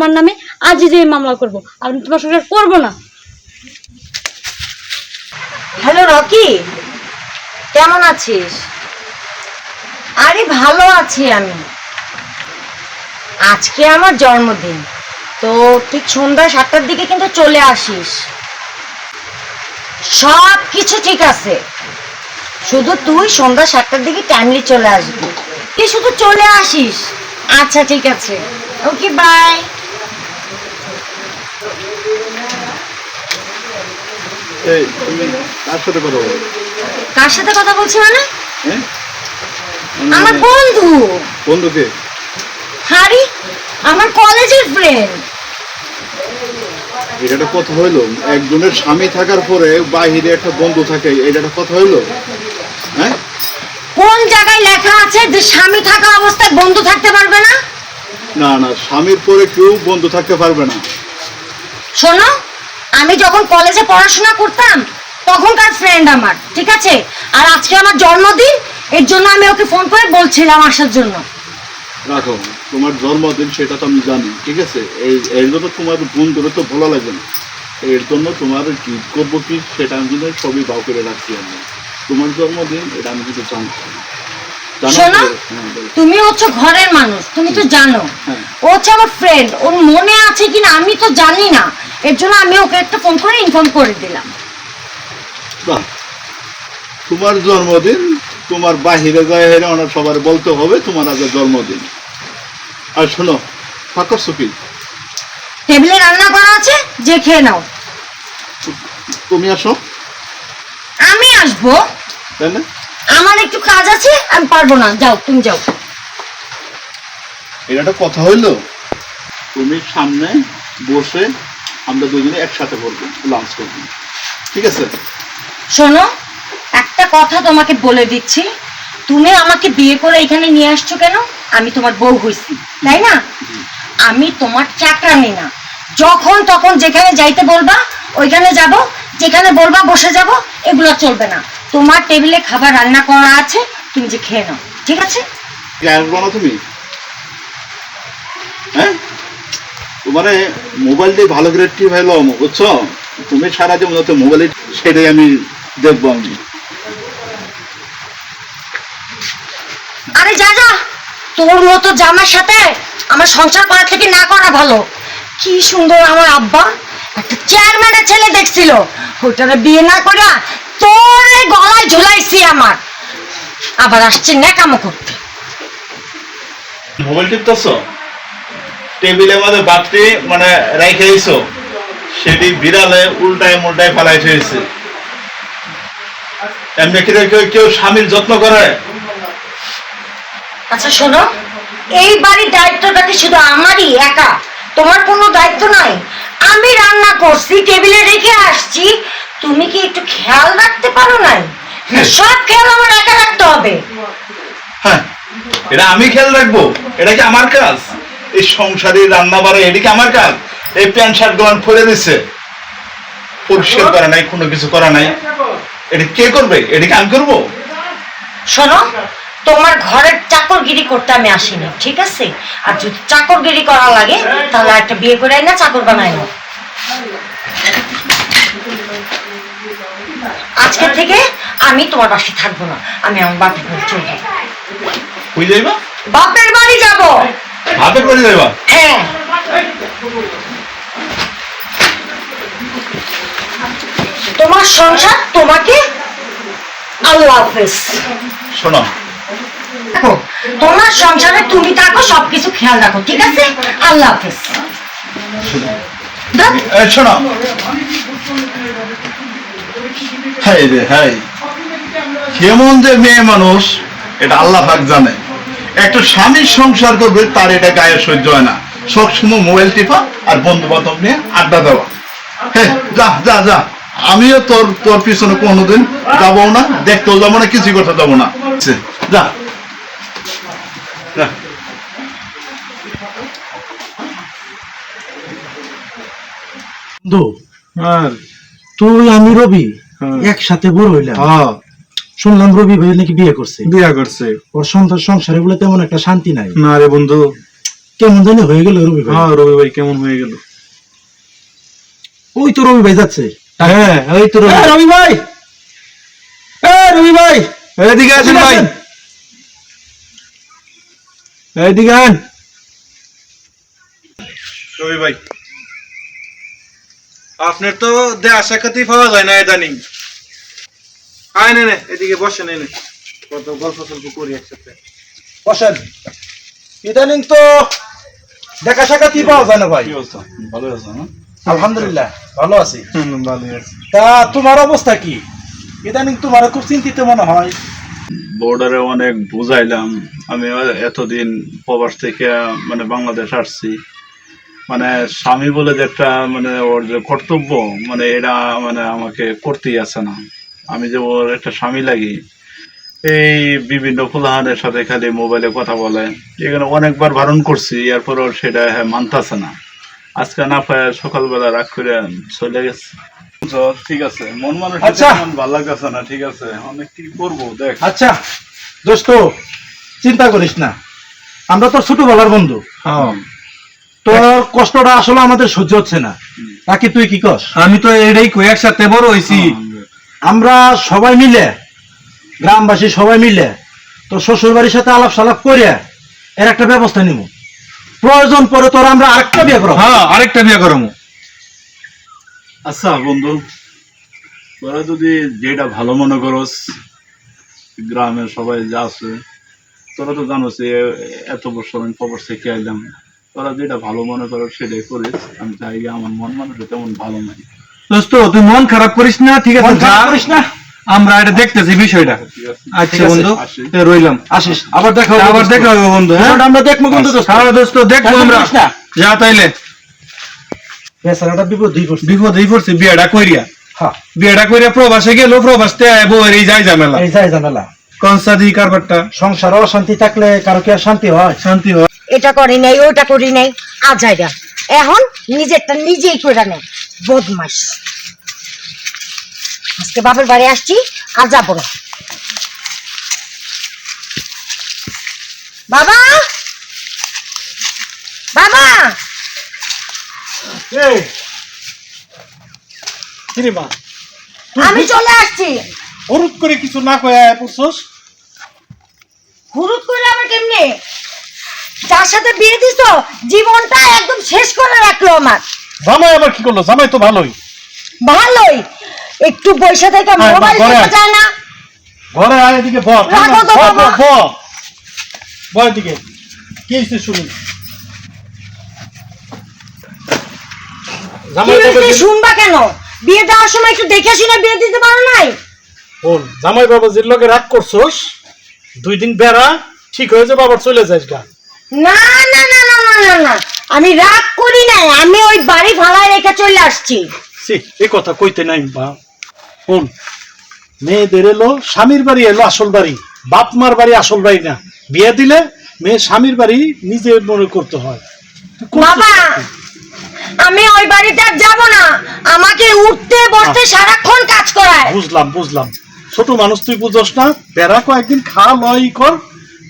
তোমার নামে আজই যে মামলা করব, আমি তোমার সংসার করবো না। হ্যালো রকি, কেমন আছিস? আরে ভালো আছি আমি। আজকে আমার জন্মদিন, তো ঠিক সন্ধ্যা 7টার দিকে কিন্তু চলে আসিস। সব কিছু ঠিক আছে, শুধু তুই সন্ধ্যা 7টার দিকে টাইমলি চলে আসবি। তুই শুধু চলে আসিস। আচ্ছা ঠিক আছে, ওকে বাই। এই তুমি কার সাথে কথা বলো? কার সাথে কথা বলছি মানে? হ্যাঁ আমার বন্ধু। বন্ধুকে? হারি, আমার কলেজের ফ্রেন্ড। এটা একটা কথা হইলো? একজনের স্বামী থাকার পরে বাহিরে একটা বন্ধু থাকে, এটা একটা কথা হইলো? হ্যাঁ, কোন জায়গায় লেখা আছে যে স্বামী থাকা অবস্থায় বন্ধু থাকতে পারবে না? না না, স্বামীর পরে কেউ বন্ধু থাকতে পারবে না। শোনো, আমি যখন কলেজে পড়াশোনা করতাম তখনকার ফ্রেন্ড আমার, ঠিক আছে? আর আজকে আমার জন্মদিন, এর জন্য আমি ওকে ফোন করে বলছিলাম আসার জন্য। রাখো, তোমার জন্মদিন সেটা তো আমি জানি, ঠিক আছে? এর জন্য তোমার বন্ধুরে তো ভালো লাগে না, এর জন্য তোমার কি করবো কি সেটা আমি কিন্তু সবই বাউ করে রাখছি। আমি তোমার জন্মদিন এটা আমি কিন্তু জানতাম। শোনো, তুমি হচ্ছে ঘরের মানুষ, তুমি তো জানো ও হচ্ছে আমার ফ্রেন্ড। ওর মনে আছে কিনা আমি তো জানি না, এর জন্য আমি ওকে একটা ফোন করে ইনফর্ম করে দিলাম। বাহ, তোমার জন্মদিন, তোমার বাহিরে যায় হেরে ওনার সবার বলতে হবে তোমার আজ জন্মদিন। আর শোনো, ফাঁকা সুখী টেবিলে রান্না করা আছে, যে খেয়ে নাও। তুমি আসো। আমি আসবো? তাই না? আমার একটু কাজ আছে, আমি পারবো না। যাও, তুমি যাও। এটা একটা কথা হইলো? তুমি সামনে বসে আমরা দুজনে একসাথে করবো, লাঞ্চ করবো, ঠিক আছে? শোনো, একটা কথা তোমাকে বলে দিচ্ছি, তুমি আমাকে বিয়ে করে এখানে নিয়ে আসছো কেন? আমি তোমার বউ হইছি, তাই না? আমি তোমার চাকরানি না। যখন তখন যেখানে যাইতে বলবা ওইখানে যাব, যেখানে বলবা বসে যাব, এগুলো চলবে না। তোমার টেবিলে খাবার রান্না করা আছে, তুমি যে খেয়ে নাও, ঠিক আছে? আসবো না তুমি? হ্যাঁ, তোমারে মোবাইল দিয়ে ভালো করে টিভাইলো, বুঝছো? তুমি সারা জীবন মোবাইলে, সেটাই আমি দেখবো। আমি আরে যা যা, তোর মতো জামার সাথে আমার সংসার করা থেকে না করা ভালো। কি সুন্দর আমার আব্বা একটা চেয়ারম্যানের ছেলে দেখছিল, ওইটারে বিয়ে না করে তোর গলায় ঝুলাইছি আমার, আবার আসছে ন্যাকামো করতে। মোবাইল টিপতেছো, টেবিলের মধ্যে বাতি মানে রেখে দিছো, সেটি বিড়ালে উল্টায় মুল্টায় ফেলাই ফেলেছে। এমনি কি কেউ স্বামীর যত্ন করে? আচ্ছা শোনো, এই বাড়ির দায়িত্বটা কি শুধু আমারই একা? তোমার কোনো দায়িত্ব নাই? আমি রান্না করছি, টেবিলে রেখে আসছি, তুমি কি একটু খেয়াল রাখতে পারো নাই? সব খেয়াল আমার একা রাখতে হবে। হ্যাঁ, এটা আমি খেয়াল রাখবো? এটা কি আমার কাজ? এই সংসারে রান্না বাড়া এটা কি আমার কাজ? এই প্যান্ট শার্ট গুলো ফেলে দিচ্ছে, পরিষ্কার করা নাই, কোনো কিছু করা নাই, এটা কে করবে? এটা কি আমি করবো? শোনো, তোমার ঘরের চাকরগিরি করতে আমি আসিনি, ঠিক আছে? আর যদি চাকরগিরি করা লাগে তাহলে একটা বিয়ে করে না চাকর বানাই না। আজকে থেকে আমি তোমার বাসায় থাকবো না, আমি আমার বাপের বাড়ি চলে যাবো। কই যাইবা? বাপের বাড়ি যাবো। বাপের বাড়ি যাইবা? হ্যাঁ। তোমার সংসার তোমাকে। আল্লাহ হাফেজ। শোনো, দেখো, তোমার সংসারে তুমি থাকো, সবকিছু খেয়াল রাখো, ঠিক আছে? আল্লাহ হাফেজ। শোনো, হাই রে হাই, কেমন যে মেয়ে মানুষ এটা আল্লাহ পাক জানে। একটা স্বামীর সংসার করবে, তার এটা গায়ে সহ্য হয় না, সবসময় মোবাইল টিপা আর বন্ধু বান্ধব নিয়ে আড্ডা দেওয়া। হ্যাঁ, যা যা যা, আমিও তোর পিছনে কোনোদিন যাবো না, দেখতেও যাবো না, কিছু করতে যাবো না। যা যা। তুই আমি রবি একসাথে বড় হইলাম। শুনলাম রবি ভাই নাকি বিয়ে করছে। বিয়া করছে। ওর সংসারে বলে তেমন একটা শান্তি নাই। না রে বন্ধু, কেমন জানি হয়ে গেল রবি ভাই। হ্যাঁ রবি ভাই কেমন হয়ে গেল। ওই তো রবি ভাই যাচ্ছে। হ্যাঁ ওই তো রবি। রবি ভাই, রবি ভাই, এদিকে আসেন ভাই, এদিকে আন। রবি ভাই আপনার তো দেয়া সাক্ষাৎই পাওয়া যায় না ইদানিং। আয় নে এদিকে বসেন, এনে কত গল্প সল্প করি একসাথে। বসেন। ইদানিং তো দেখা সাক্ষাৎই পাওয়া যায় না ভাই। কি অবস্থা? ভালো আছো না? আলহামদুলিল্লাহ ভালো আছি। ভালোই আছে। তা তোমার অবস্থা কি? ইদানিং তোমার খুব চিন্তিত মনে হয়। বর্ডারে অনেক বুঝাইলাম, আমি এতদিন প্রবাস থেকে মানে বাংলাদেশ আসছি, মানে স্বামী বলে যে একটা মানে ওর যে কর্তব্য মানে এটা মানে আমাকে করতেই আছে না। আমি যে ওর একটা স্বামী লাগি, এই বিভিন্ন ফুলাহানের সাথে খালি মোবাইলে কথা বলে, এখানে অনেকবার বারণ করছি, এরপরও সেটা মানতেছে না। আজকে না পায় সকালবেলা রাগ করে চলে গেছে। ঠিক আছে, মন মানুষ আচ্ছা। ভালো লাগতেছে না, ঠিক আছে, অনেক কি করবো দেখ। আচ্ছা দোস্ত, চিন্তা করিস না, আমরা তো ছোটবেলার বন্ধু। হ্যাঁ তোর কষ্টটা আসলে আমাদের সহ্য হচ্ছে না, নাকি তুই কি কস? আমি তো এটাই কই, একসাথে বড় হয়েছি। আমরা সবাই মিলে, গ্রামবাসী সবাই মিলে তোর শ্বশুর বাড়ির সাথে আলাপ সালাপ করে এর একটা ব্যবস্থা নিব। প্রয়োজন পরে তোর আমরা আরেকটা বিয়ে করব। হ্যাঁ আরেকটা বিয়ে করবো। আচ্ছা বন্ধু, তোরা যদি যেটা ভালো মনে করস, গ্রামের সবাই যা আছে, তোরা তো জানোস এত বছর আমি প্রবাস থেকে আইলাম, তোরা যেটা ভালো মনে করো সেটাই করিস। আমি চাই আমার মন মানুষ তেমন ভালো নাই। দোস্ত তুই মন খারাপ করিস না, ঠিক আছে? মন খারাপ যা, করিস না। আমরা এটা দেখতেছি বিষয়টা। ঠিক আছে, আচ্ছা আছে, বন্ধু, আসি। রইলাম। আসিস, আবার দেখা হবে। আবার দেখা হবে বন্ধু। হ্যাঁ বিষয়টা আমরা দেখবো কিন্তু দোস্ত। হ্যাঁ দোস্ত দেখবো টেনশন আমরা। করিস না। যা তাইলে, বেচারাটা বিপদেই পড়ছে। বিপদেই পড়ছে বিয়েটা কইরিয়া। হ্যাঁ, বিয়েটা কইরা প্রবাসে গেল, প্রবাসতে বউয়ের এই যাই ঝামেলা, এই যাই ঝামেলা। কনসাদি কারবারটা। সংসারে অশান্তি থাকলে কারো কি আর শান্তি হয়? শান্তি হয়। এটা করি নাই, ওইটা করি নাই, আজাইরা এখন নিজেরটা নিজেই করে নেয়। বদমাস। আজকে বাপের বাড়ি আসছি, আর যাবো না। বাবা, বাবা, এই, কিরে মা, আমি চলে আসছি। হরুদ করে কিছু না কয়ে পড়ছস? হুরুদ করে আবার কেমনে? যার সাথে বিয়ে দিছো জীবনটা একদম শেষ করে রাখলো আমার। জামাই আবার কি করলো? জামাই তো ভালোই। ভালোই, একটু বসে থেকে হ্যাঁ, মোবাইল ঘরে দেখা আয়। যায় না? ঘরে আয়, এদিকে বল। রাখো তো বাবা। বল এদিকে, কি হয়েছে শুনি। কি হয়েছে শুনবা কেন? বিয়ে দেওয়ার সময় একটু দেখে শুনে বিয়ে দিতে পারো নাই? বল, জামাই বাবা যে লোকে রাগ করছস, 2 দিন বেড়া, ঠিক হয়ে যাবে, আবার চলে যাস গা। না না না না না না না, আমি রাগ করি নাই, আমি ওই বাড়ি ভাড়ায় রেখে চলে আসছি। এই কথা কইতে নাই বা। শোন, মেয়েদের এলো স্বামীর বাড়ি, এলো আসল বাড়ি, বাপ মার বাড়ি আসল বাড়ি না। বিয়ে দিলে মেয়ে স্বামীর বাড়ি নিজে মনে করতে হয়। তুই করছিস বাবা, কি? আমি ওই বাড়িতে আর যাবো না, আমাকে উঠতে বসতে সারাক্ষণ কাজ করায়। বুঝলাম বুঝলাম, ছোট মানুষ তুই বুঝস না। বেড়া কয়েকদিন খা লয় কর,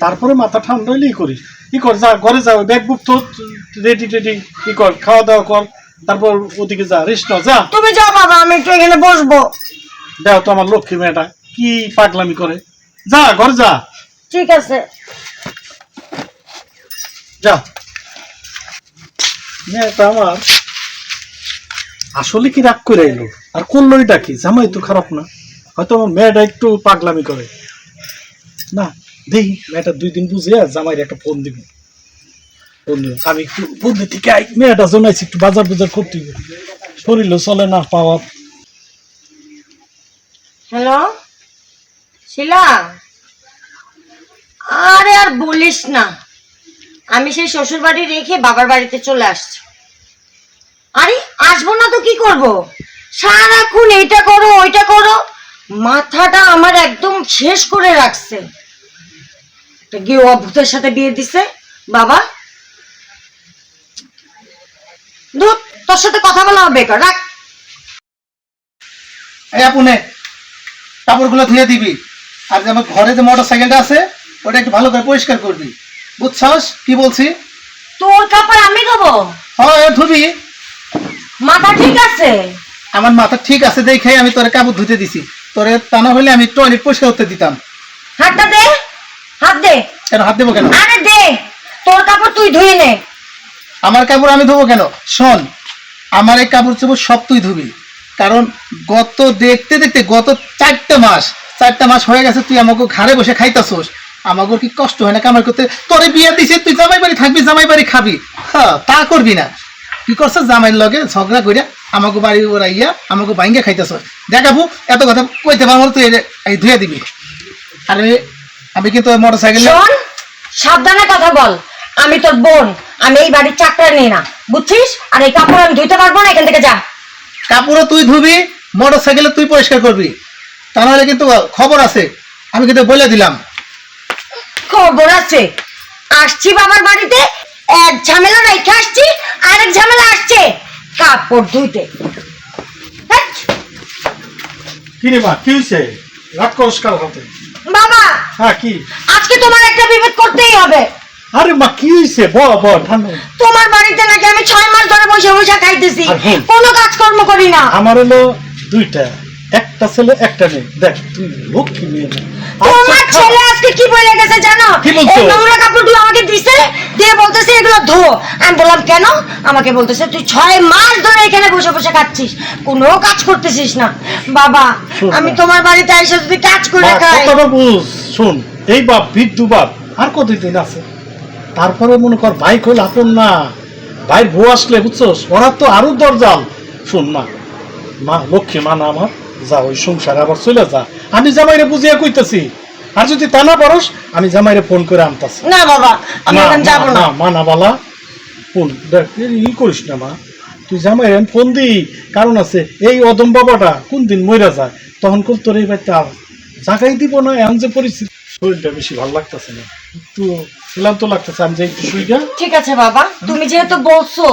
তারপরে মাথা ঠান্ডা হইলে করিস। কর, যা ঘরে যা, ব্যাগ বুক তো রেডি টেডি কর, খাওয়া দাওয়া কর, তারপর ওদিকে যা, রেস্ট নাও, যা। তুমি যাও বাবা, আমি একটু এখানে বসবো। দেখো তো আমার লক্ষ্মী মেয়েটা কি পাগলামি করে। যা ঘরে যা, ঠিক আছে। যা। মেয়েটা আমার আসলে কি রাগ করে এলো, আর করলো এটা কি? জামাই তো খারাপ না, হয়তো আমার মেয়েটা একটু পাগলামি করে না। দেখি মেয়েটা 2 দিন বুঝে জামাইয়ের একটা ফোন দিব। আমি একটু বন্ধু থেকে মেয়েটা জানাইছি, একটু বাজার বাজার করতে হবে, শরীরও চলে না পাওয়া। হ্যালো শিলা, আরে আর বলিস না, আমি সেই শ্বশুর বাড়ি রেখে বাবার বাড়িতে চলে আসছি। আরে আসবো না তো কি করব? সারাক্ষণ এইটা করো ওইটা করো, মাথাটা আমার একদম শেষ করে রাখছে। একটা গিয়ে অভূতের সাথে বিয়ে দিছে বাবা। ধুর, তোর সাথে কথা বলা হবে বেকার, রাখ। এই আপনে কাপড়গুলো ধুয়ে দিবি, আর যে আমার ঘরে যে মোটর সাইকেলটা আছে ওটা একটু ভালো করে পরিষ্কার করবি, বুঝছস কি বলছি? তোর কাপড় আমি দেবো? হ্যাঁ ধুবি। মাথা ঠিক আছে? আমার মাথা ঠিক আছে দেখে আমি তোরে কাপড় ধুতে দিছি, তোরে তা না হলে আমি টয়লেট পরিষ্কার করতে দিতাম। হাতটা দে, হাত দে। কেন হাত দেবো কেন? আরে দে, তোর কাপড় তুই ধুয়ে নে। আমার কাপড় আমি ধুবো কেন? শোন, আমার এই কাপড় চোপড় সব তুই ধুবি, কারণ গত দেখতে দেখতে গত 4টা মাস হয়ে গেছে তুই আমাকে ঘরে বসে খাইতাছোস। আমাকে কি কষ্ট হয় না কামাই করতে? তোরে বিয়ে দিছে, তুই জামাই বাড়ি থাকবি, জামাই বাড়ি খাবি, হ্যাঁ তা করবি না। কি করছ? জামাইয়ের লগে ঝগড়া করিয়া আমাকে বাড়ি ওরাইয়া আমাকে বাইঙ্গা খাইতাছোস। দেখাবো এত কথা কইতে পারবো তুই এই ধুয়ে দিবি। আর আমি কিন্তু মোটর সাইকেল শোন, সাবধানে কথা বল। আমি তোর বোন, আমি এই বাড়ির চাকরা নেই না, বুঝছিস? আর এই কাপড় আমি ধুইতে পারবো না, এখান থেকে যা। কাপড়ও তুই ধুবি, মোটর সাইকেলে তুই পরিষ্কার করবি, তা নাহলে কিন্তু খবর আছে, আমি কিন্তু বলে দিলাম। খবর আছে? আসছি বাবার বাড়িতে, এক ঝামেলা রেখে আসছি, আরেক ঝামেলা আসছে কাপড় ধুইতে। হ্যাঁ? কি রে মা, কি হয়েছে? রাগ করস কার হাতে? বাবা, হ্যাঁ কি? আজকে তোমার একটা বিপদ করতেই হবে। আরে মা কি হয়েছে? ঠান্ডা। তোমার বাড়িতে নাকি আমি 6 মাস ধরে বসে বসে খাইতেছি, আর হ্যাঁ। কোনো কাজকর্ম করি না। আমার হলো 2টা, একটা ছেলে একটা মেয়ে। দেখ তুই লক্ষ্মী মেয়ে না। তোমার ছেলে আজকে কি বলে গেছে জানো? কি বলছো? এই নোংরা কাপড়গুলো আমাকে দিছে, দিয়ে বলতেছে এগুলো ধো। আমি বললাম কেন? আমাকে বলতেছে তুই 6 মাস ধরে এখানে বসে বসে খাচ্ছিস, কোনো কাজ করতেছিস না। বাবা, শোন আমি না। তোমার বাড়িতে এসে যদি কাজ করে মা, খাই। কথাটা বুঝ। শোন, এই বাপ বিদ্যু বাপ আর কতদিন আছে? তারপরে মনে কর ভাই খোল আপন না, ভাই বউ আসলে বুঝছস ওরা তো আরো দরজাল। শোন না, মা লক্ষ্মী মা না আমার, যা ওই সংসার আবার চলে যা। আমি জামাইরে বুঝিয়া কইতেছি, আর যদি তা না পারস আমি জামাইরে ফোন করে আনতাছি। না বাবা, আমি না, এখন যাবো না। মা না বালা ফোন দেখ, ই করিস না মা, তুই জামাইরে ফোন দি। কারণ আছে, এই অদম বাবাটা কোন দিন মইরা যায়, তখন কোন তোর এই বাড়িতে আর জাগাই দিব না। এমন যে পরিস্থিতি, শরীরটা বেশি ভালো লাগতেছে না, একটু ক্লান্ত লাগতেছে। আমি যে একটু শুই গা। ঠিক আছে বাবা, তুমি যেহেতু বলছো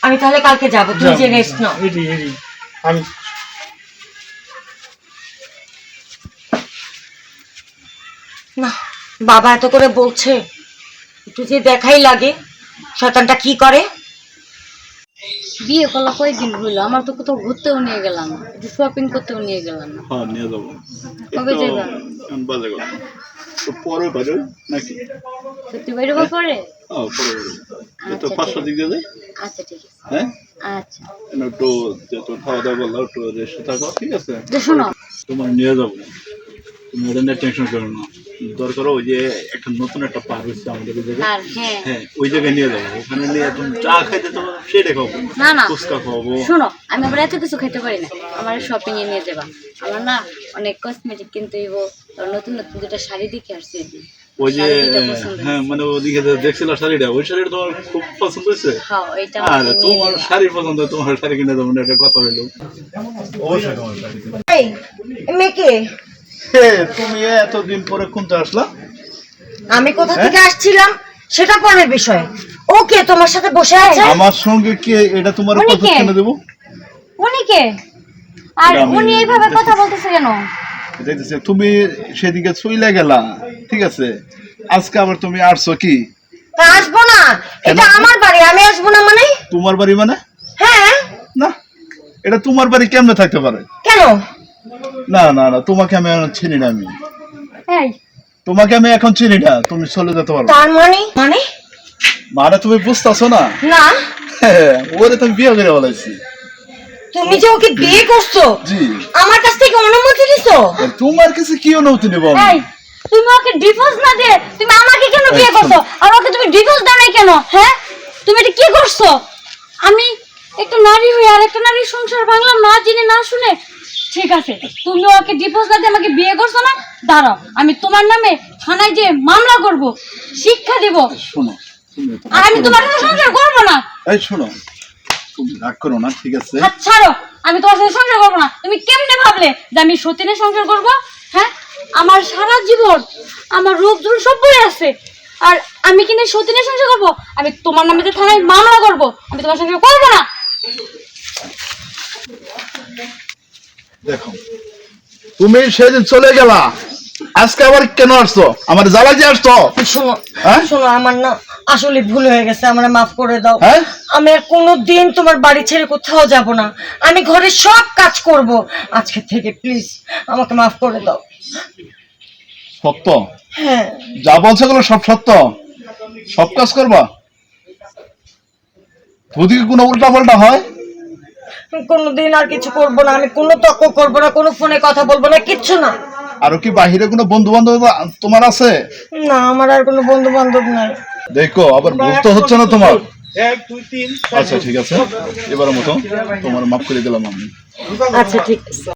আমি তাহলে কালকে যাবো, তুমি যে রেস্ট নাও। এডি আমি না, বাবা এত করে বলছে, একটু যে দেখাই লাগে শয়তানটা কি করে। বিয়ে করলো কয়েকদিন হইলো, আমার তো কোথাও ঘুরতেও নিয়ে গেলাম না, একটু শপিং করতেও নিয়ে গেলাম না। হ্যাঁ নিয়ে যাবো। কবে যাবা? বাজে কথা তো পরে বাজে নাকি? সত্যি বাইরে পরে? হ্যাঁ পরে বাজে। তো আচ্ছা, 500 দিক দিয়ে দেয়। আচ্ছা ঠিক আছে। হ্যাঁ আচ্ছা একটু যেহেতু খাওয়া দাওয়া করলাম একটু রেস্টে থাকো, ঠিক আছে? তো শোনো, তোমার নিয়ে যাবো, তুমি ওটা নিয়ে টেনশন করো না। দরকার ওই যে একটা নতুন একটা পার্ক হচ্ছে আমাদের ওই জায়গায়, আর হ্যাঁ হ্যাঁ ওই জায়গায় নিয়ে যাবো। ওখানে নিয়ে তুমি চা খাইতে তোমার সেটা খাবো, না না ফুচকা খাবো। শোনো, আমি আবার এত কিছু খেতে পারি না, আমার শপিং এ নিয়ে যাবা। আমার না অনেক কসমেটিক কিনতে হইব, নতুন নতুন 2টা শাড়ি দেখে আসছি। ওই যে শাড়ি দুটো পছন্দ হয়েছে। হ্যাঁ মানে ওদিকে যে দেখছিল শাড়িটা, ওই শাড়িটা তোমার খুব পছন্দ হয়েছে। হ্যাঁ ওইটা আর আমাকে নিয়ে তোমার যাবা। শাড়ি পছন্দ, তোমার শাড়ি কিনে দেবো না, একটা কথা হইলো। অবশ্যই তোমার শাড়ি কিনে দেবো। এই মেয়েকে তুমি এতদিন পরে কোনটা আসলা? আমি কোথা থেকে আসছিলাম সেটা পরের বিষয়। ওকে তোমার সাথে বসে আছে? আমার সঙ্গে কে এটা তোমার উনি কথা কে? কিনে দেবো? উনি কে? আর আমি উনি এইভাবে কথা বলতেছে কেন? দেখতেছি তুমি সেদিকে চইলা গেলা, ঠিক আছে? আজকে আবার তুমি আসছো কি? তা আসবো না, এটা আমার বাড়ি, আমি আসবো না মানে? তোমার বাড়ি মানে? হ্যাঁ। না, এটা তোমার বাড়ি কেমনে থাকতে পারে? কেন? না না না, তোমাকে আমি এখন চিনি না। আমি এই তোমাকে আমি এখন চিনি না, তুমি চলে যেতে পারো। তার মানে? মানে মানে তুমি বুঝতেছো না? না, ওরে তুমি বিয়ে করে বলাইছি। তুমি যে ওকে বিয়ে করছো, জি। আমার কাছ থেকে অনুমতি নিছো? তোমার কাছে কি অনুমতি নেব? এই তুমি ওকে ডিভোর্স না দিয়ে তুমি আমাকে কেন বিয়ে করছো? আর ওকে তুমি ডিভোর্স দাও নাই কেন? হ্যাঁ, তুমি এটা কি করছো? আমি একটা নারী হয়ে আর একটা নারীর সংসার ভাঙলাম না জেনে না শুনে। ঠিক আছে, তুমি ওকে ডিভোর্স না দিয়ে আমাকে বিয়ে করছো না? দাঁড়াও, আমি তোমার নামে থানায় যে মামলা করব, শিক্ষা দেব। শোনো, তুমি আর আমি তোমার সাথে সংসার করবো না। এই শোনো, তুমি রাগ করো না, ঠিক আছে? হাত ছাড়ো, আমি তোমার সাথে সংসার করবো না। তুমি কেমনে ভাবলে যে আমি সতীনের সংসার করব? হ্যাঁ, আমার সারা জীবন আমার রূপ ধরুন সব বলে আছে, আর আমি কিনে সতীনের সংসার করবো? আমি তোমার নামে যে থানায় মামলা করবো, আমি তোমার সংসার করবো না। দেখো, তুমি সেদিন চলে গেলা, আজকে আবার কেন আসছো? আমার জ্বালা যে আসছো? শোনো হ্যাঁ? শোনো, আমার না আসলে ভুল হয়ে গেছে, আমার মাফ করে দাও। হ্যাঁ? আমি আর কোনোদিন তোমার বাড়ি ছেড়ে কোথাও যাব না, আমি ঘরে সব কাজ করব আজকে থেকে, প্লিজ আমাকে মাফ করে দাও। সত্য? হ্যাঁ। যা বলছে গুলো সব সত্য? সব কাজ করবা? যদি কোনো উল্টা পাল্টা হয়? কোনোদিন আর কিছু করব না, আমি কোনো তর্ক করব না, কোনো ফোনে কথা বলবো না, কিচ্ছু না। আরো কি বাহিরে কোনো বন্ধু বান্ধব তোমার আছে? না, আমার আর কোনো বন্ধু বান্ধব নাই। দেখো আবার বুঝতে হচ্ছে না তোমার। 1 2 3 আচ্ছা ঠিক আছে, এবারের মতো তোমার মাফ করে দিলাম আমি। আচ্ছা ঠিক আছে।